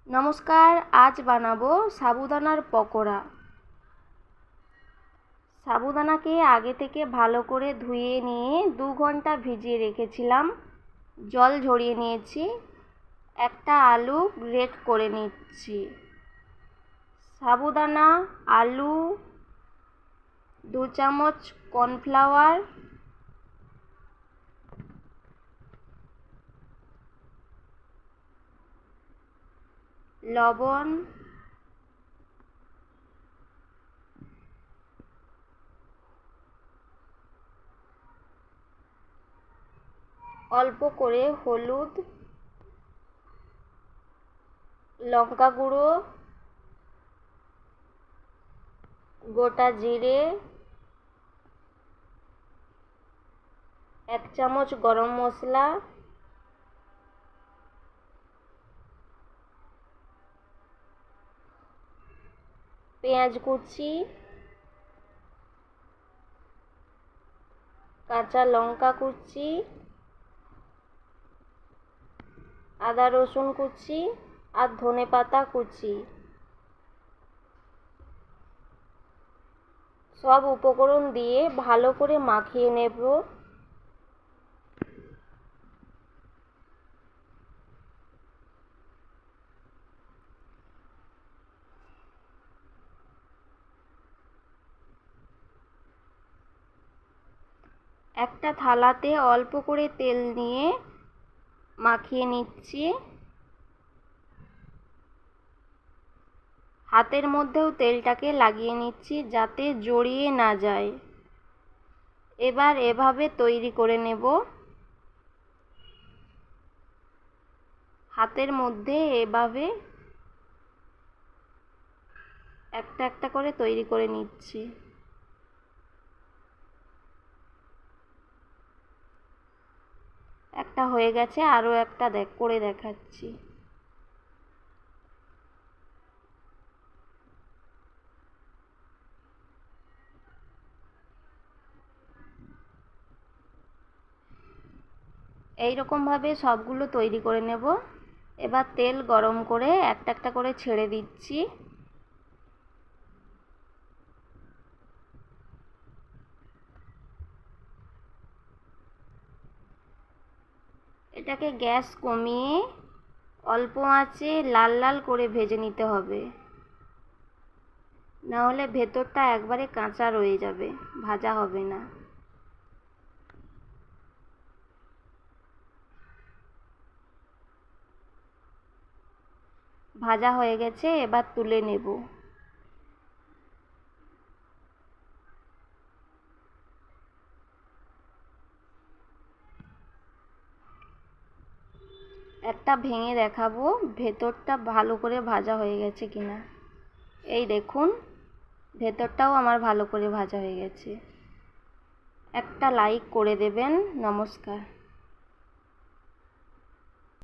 নমস্কার, আজ বানাবো সাবুদানার পকোড়া। সাবুদানাকে আগে থেকে ভালো করে ধুয়ে নিয়ে 2 ঘন্টা ভিজিয়ে রেখেছিলাম। জল ঝরিয়ে নিয়েছি। একটা আলু গ্রেট করে নিচ্ছি। সাবুদানা, আলু, 2 চামচ কর্নফ্লাওয়ার, লবণ, অল্প করে হলুদ, লঙ্কা গুঁড়ো, গোটা জিরে, 1 চামচ গরম মশলা, পেঁয়াজ কুচি, কাঁচা লঙ্কা কুচি, আদা রসুন কুচি আর ধনেপাতা কুচি। সব উপকরণ দিয়ে ভালো করে মাখিয়ে নেব। একটা থালাতে অল্প করে তেল নিয়ে মাখিয়ে নিচ্ছি। হাতের মধ্যেও তেলটাকে লাগিয়ে নিচ্ছি যাতে জড়িয়ে না যায়। এবার এভাবে তৈরি করে নেব। হাতের মধ্যে এভাবে একটা একটা করে তৈরি করে নিচ্ছি। একটা হয়ে গেছে, আরও একটা করে দেখাচ্ছি। এইরকমভাবে সবগুলো তৈরি করে নেব। এবার তেল গরম করে একটা একটা করে ছেড়ে দিচ্ছি। এটাকে গ্যাস কমিয়ে অল্প আঁচে লাল লাল করে ভেজে নিতে হবে, না হলে ভেতরটা একবারে কাঁচা রয়ে যাবে, ভাজা হবে না। ভাজা হয়ে গেছে, এবার তুলে নেব। একটা ভেঙে দেখাবো ভেতরটা ভালো করে ভাজা হয়ে গেছে কিনা। এই দেখুন, ভেতরটাও আমার ভালো করে ভাজা হয়ে গেছে। একটা লাইক করে দেবেন। নমস্কার।